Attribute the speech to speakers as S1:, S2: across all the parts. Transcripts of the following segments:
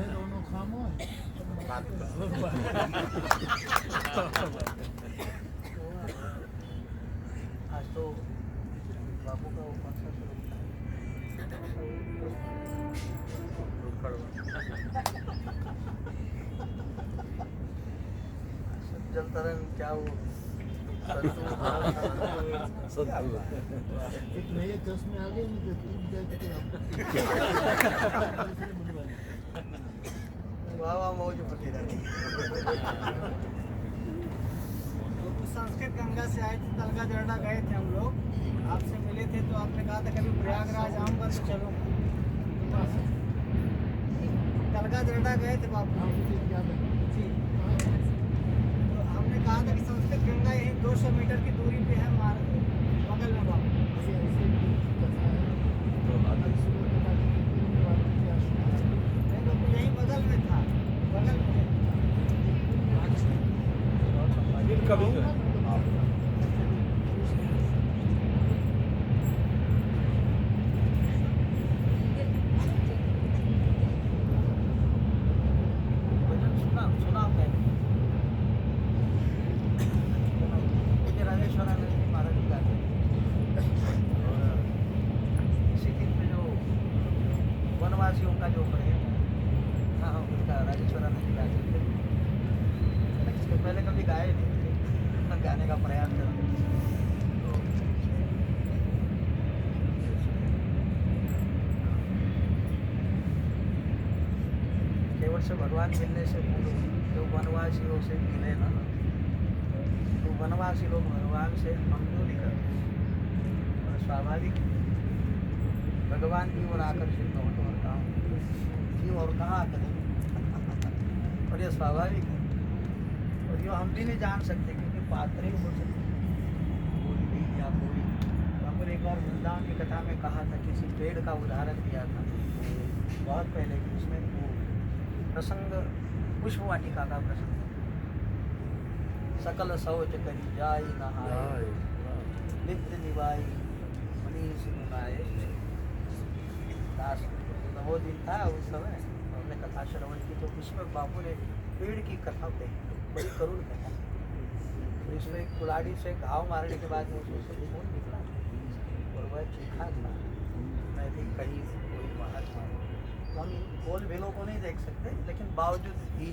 S1: दोनों खामोश। आज तो बाबू का वो कौन सा जल तरंग क्या वो एक नए जोश में आ गए वाह वाह मौज फटी रही।
S2: संस्कृत गंगा से आए थे, तलगा जरडा गए थे हम लोग, आपसे मिले थे तो आपने कहा था कभी प्रयागराज आऊंगा तो चलूंगा। तलगा जरडा गए थे बाबू जी, तो हमने कहा था कि संस्कृत गंगा यही 200 मीटर की दूरी पे है हमारे बगल में बाबू। नहीं तो यही बगल में था, बगल में
S3: कभी
S1: वनवासियों का जो प्रेम है, हाँ उनका राजेश्वरानंद जी गाते थे। इसके पहले कभी गाए नहीं थे, गाने का प्रयास करते थे। केवट से भगवान मिलने से पूर्व जो वनवासियों से मिले ना, तो वनवासी लोग भगवान से कमजोरी करते हैं और स्वाभाविक भगवान की ओर आकर्षित हो तो और कहाँ करेंगे और ये स्वाभाविक है और ये हम भी नहीं जान सकते क्योंकि पात्र हो सकते कोई भी या कोई। हमने एक बार वृंदावन की कथा में कहा था, किसी पेड़ का उदाहरण दिया था बहुत पहले कि उसमें वो प्रसंग पुष्प वाटिका का प्रसंग, सकल शौच करी जाई नहाय नित्य निभाई मनीष मुनाए दास। वो दिन था उस समय हमने कथा श्रवण की, तो उसमें बापू ने पेड़ की कथा कही, बड़ी करुण कथा। तो इसमें कुल्हाड़ी से घाव मारने के बाद में उसमें से खून निकला और वह चीखा था, मैं भी कहीं कोई महात्मा हूँ। तो हम बोल भेलों को नहीं देख सकते, लेकिन बावजूद भी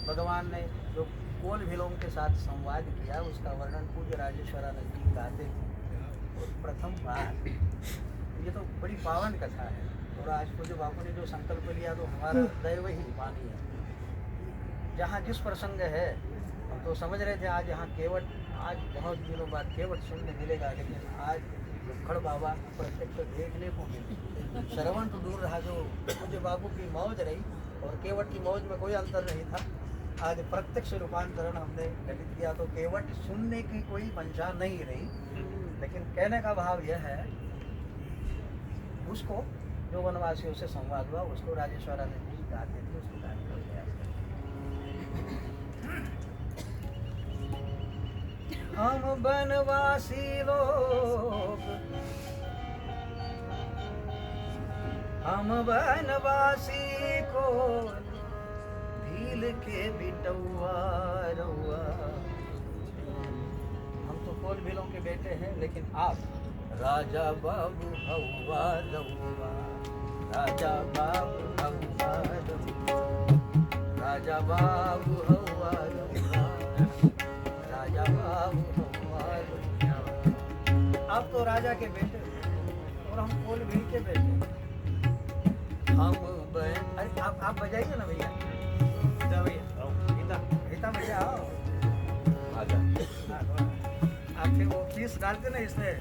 S1: भगवान ने जो कोल भेलों के साथ संवाद किया उसका वर्णन पूज्य राजेश्वरानंद जी गाते थे। और प्रथम बार ये तो बड़ी पावन कथा है और आज पूज्य बापू ने जो संकल्प लिया तो हमारा दैव ही मानी है। जहाँ जिस प्रसंग है हम तो समझ रहे थे आज यहाँ केवट, आज बहुत दिनों बाद केवट सुनने मिलेगा, लेकिन आज खड़ बाबा प्रत्यक्ष देखने को मिले। श्रवण तो दूर रहा, जो पूज्य बापू की मौज रही और केवट की मौज में कोई अंतर नहीं था। आज प्रत्यक्ष रूपांतरण हमने घटित किया तो केवट सुनने की कोई मंशा नहीं रही, लेकिन कहने का भाव यह है उसको जो वनवासियों से संवाद हुआ उसको राजेश्वरानंद जी गाते थे, उसको गाने का प्रयास करते। हम वनवासी लोग, हम वनवासी को भील के बिटौआ रउआ। हम तो कोल भीलों के बेटे हैं, लेकिन आप राजा बाबू हवा रउआ, राजा बाबू हवा रउआ, राजा बाबू हवा रउआ, राजा बाबू हवा रउआ। आप तो राजा के बेटे और हम कोल भील के बेटे। हम अरे आप बजाइए ना भैया, भैया गीता गीता भैया आओ, आजा। आपके वो पीस डालते ना इसमें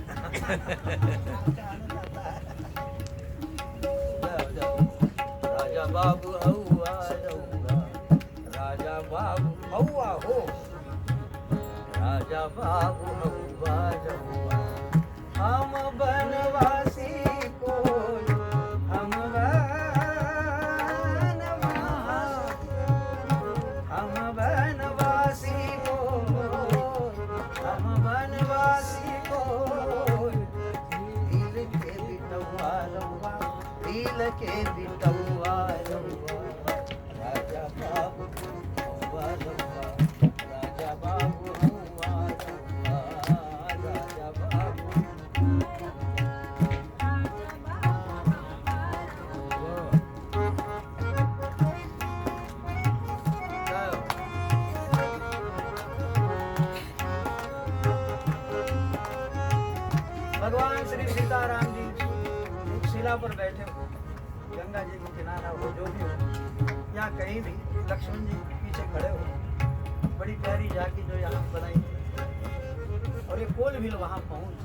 S1: राजा बाबू हवा रउआ, राजा बाबू हवा हो, राजा बाबू हवा रउआ। हम बनवासी को, हम बनवासी को, हम बनवासी को दिल के झील के बिटौआ रउआ राजा बाबू हौवा रउआ राजा बाबू हौवा रउआ राजा बाबू भगवान श्री सीताराम जी एक शिला पर बैठे हो, गंगा जी के किनारा हो, जो भी हो, या कहीं भी लक्ष्मण जी पीछे खड़े हो, बड़ी प्यारी झांकी जो यहाँ बनाई थी, और ये कोल भी वहाँ पहुँच।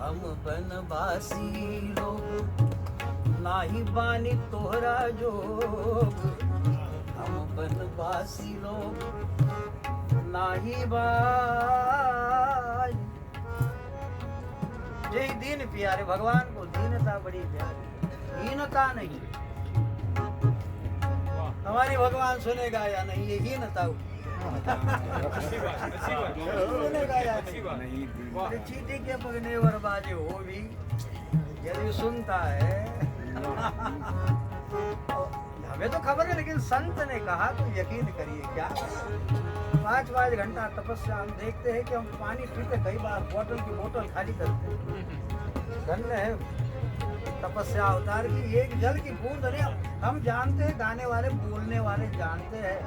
S1: हम बनवासी लोग नाही बानी तोहरा जोग, हम बनवासी लोग नाही बानी। जय दीन प्यारे, भगवान को दीनता बड़ी प्यारी, हीनता नहीं। हमारी भगवान सुनेगा या नहीं, ये हीनता सुनेगा या नहीं। चीटी के पगने वर बाजे हो भी यदि सुनता है हमें तो खबर है, लेकिन संत ने कहा तो यकीन करिए। क्या 5 घंटा तपस्या, हम देखते हैं कि हम पानी पीते कई बार बोतल की बोतल खाली करते हैं। धन्य है तपस्या अवतार की, एक जल की बूंद नहीं। हम जानते हैं, गाने वाले बोलने वाले जानते हैं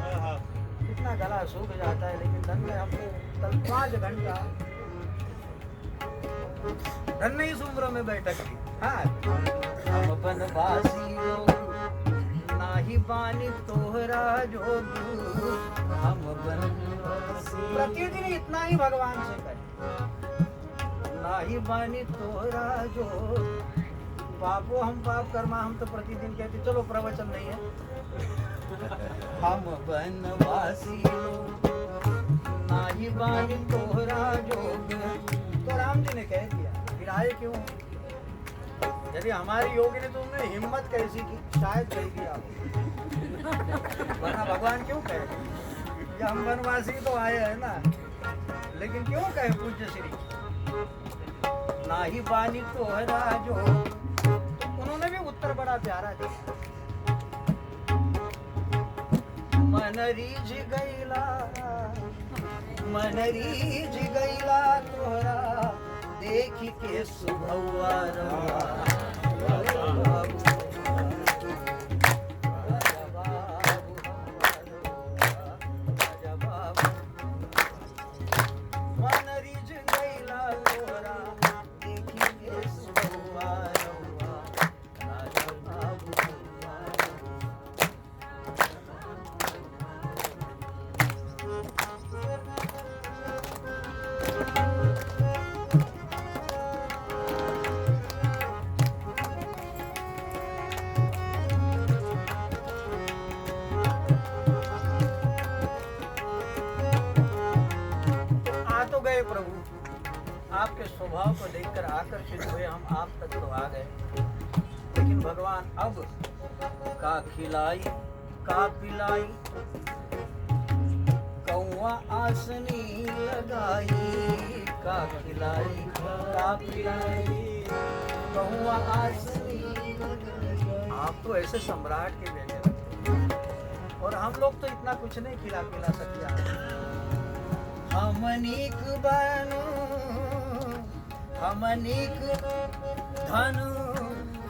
S1: कितना गला सूख जाता है, लेकिन धन्य हमने कल 5 घंटा धन्य इस उम्र में बैठक की। हाँ, हम बनवासी लोग नाही बानी तोहरा जोग, हम बनवासी। प्रतिदिन इतना ही भगवान से कहे, नाही बानी तोहरा जोग। पापो हम पाप कर्मा, हम तो प्रतिदिन कहते चलो प्रवचन नहीं है। हम बनवासी लोग नाही बानी तोहरा जोग। तो राम जी ने कह दिया, फिर आए क्यों? यदि हमारी योगी ने तुमने हिम्मत कैसी की, शायद कह दिया, वरना भगवान क्यों कहे? या हम वनवासी तो आए हैं ना, लेकिन क्यों कहे पूज्य श्री नाही बानी तोहरा जो। उन्होंने भी उत्तर बड़ा प्यारा दिया, मन रीझ गईला तोहरा देख के सुभवा रवा। प्रभु, आपके स्वभाव को देखकर आकर्षित हुए हम आप तक तो आ गए, लेकिन भगवान अब का खिलाई का पिलाई, कौआ आसनी लगाई, का खिलाई का पिलाई, कौआ आसनी लगाई। आप तो ऐसे सम्राट के बेटे, और हम लोग तो इतना कुछ नहीं खिला पिला सकते। हमनिक बनु हमनिक धन,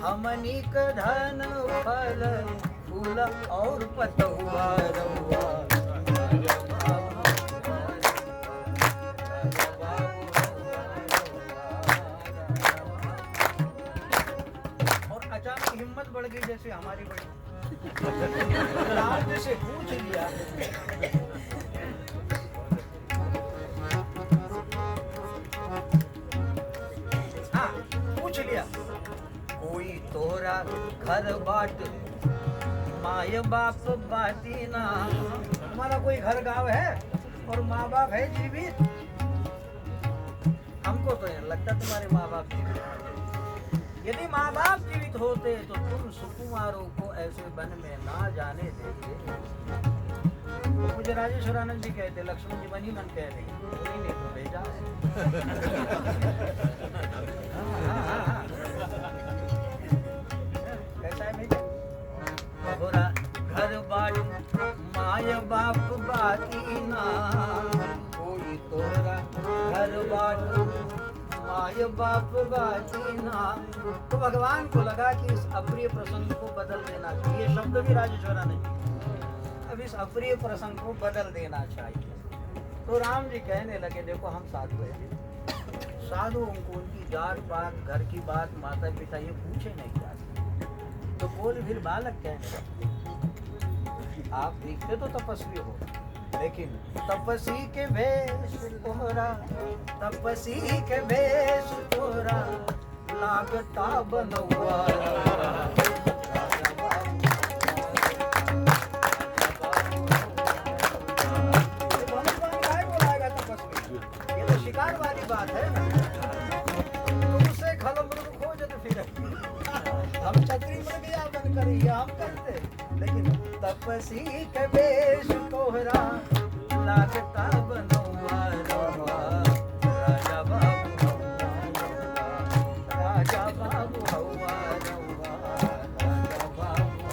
S1: हमनिक धन फल फूल और पतुआ रउआ। और अचानक हिम्मत बढ़ गई जैसे हमारी बड़ी, राम से पूछ लिया, कोई तोरा घर बाट माय बाप बाती ना। तुम्हारा कोई घर गांव है और माँ बाप है जीवित? हमको तो नहीं लगता तुम्हारे माँ बाप जीवित। यदि माँ बाप जीवित होते तो तुम सुकुमारों को ऐसे वन में ना जाने देते। तो मुझे राजेश्वरानंद जी कहते, लक्ष्मण जी बनी मन कह रही, उन्हीं ने तो भेजा है। बाकी ना, कोई तोरा घर बाट माय बाप बाकी ना। तो भगवान को लगा कि इस अप्रिय प्रसंग को बदल देना चाहिए। ये शब्द भी राजेश्वरा नहीं, अब इस अप्रिय प्रसंग को बदल देना चाहिए। तो राम जी कहने लगे देखो हम साधु हैं, साधु उनको उनकी जात पात घर की बात माता पिता ये पूछे नहीं जाते। तो बोल फिर बालक कहने लगे आप दिखते तो तपस्वी हो, लेकिन तपस्वी के भेष तोरा, तपस्वी के भेष तोरा लागता बनवा। शिकार वाली बात है ना, तुमसे खलम खोजत फिर हम छतरी मृग या बन करी हम करते, लेकिन तपस्वी के वेश तोहरा लागता बनवा रवा। राजा बाबू हवा, राजा बाबू हवा रवा, राजा बाबू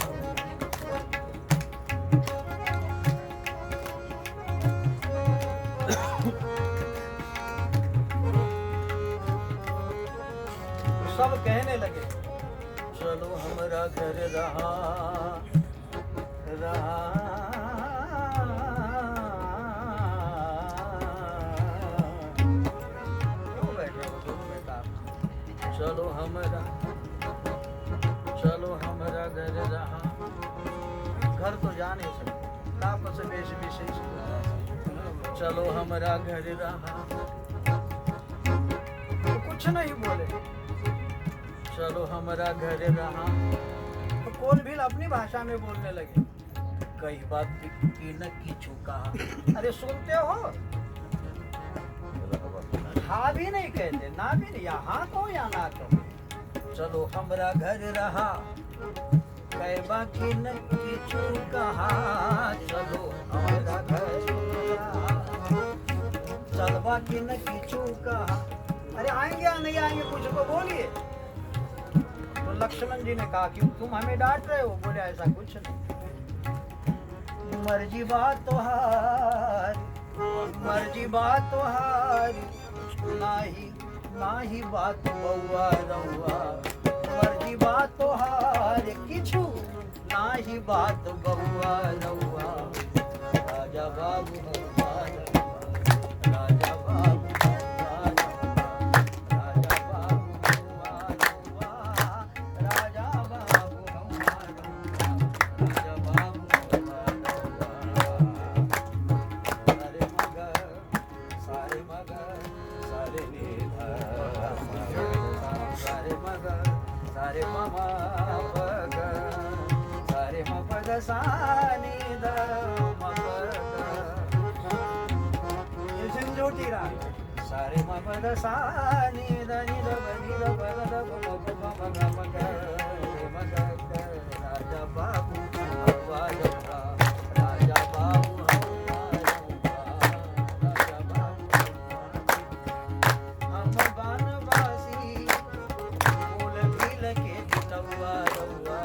S1: सब कहने लगे चलो हमारा घर रहा रहा। क्यों बैठे हो तुम बेटा? चलो हमारा घर रहा। घर तो जा नहीं सकते, तापस वेश विशेष। चलो हमारा घर रहा, तो कुछ नहीं बोले। चलो हमारा घर रहा, तो कोल भी अपनी भाषा में बोलने लगे। कई बात की न किछु कहा। अरे सुनते हो, हाँ भी नहीं कहते, ना भी नहीं, या हाँ कहो या ना कहो। चलो हमारा घर रहा, कई बाकी न किछु कहा। चलो हमारा घर रहा, चल बाकी न किछु कहा। अरे आएंगे या नहीं आएंगे कुछ तो बोलिए। तो लक्ष्मण जी ने कहा कि तुम हमें डांट रहे हो? बोले ऐसा कुछ नहीं, मर्जी बात तोहारी, मर्जी बात तोहारी, नाही बात बउआ रउआ। मर्जी बात तोहारी किछु नाही बात बउआ रउआ। राजा बाबू हवा रउआ, राजा बाबू सारे ममा पग, सारे म पग सानी द म पग। ये सिंधुटी राग। सारे म पग सानी द नि द ब नि द प द प म प म ग म ग रे म ग ग। राजा बाबू हवा रउआ, राजा बाबू हवा रउआ, राजा बाबू हम बनवासी बोल मिल के बितवा रउआ।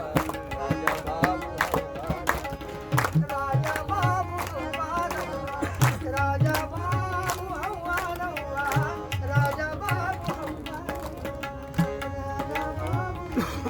S1: राजा बाबू हवा, राजा बाबू हवा रउआ, राजा बाबू हवा रउआ, राजा बाबू हवा, राजा बाबू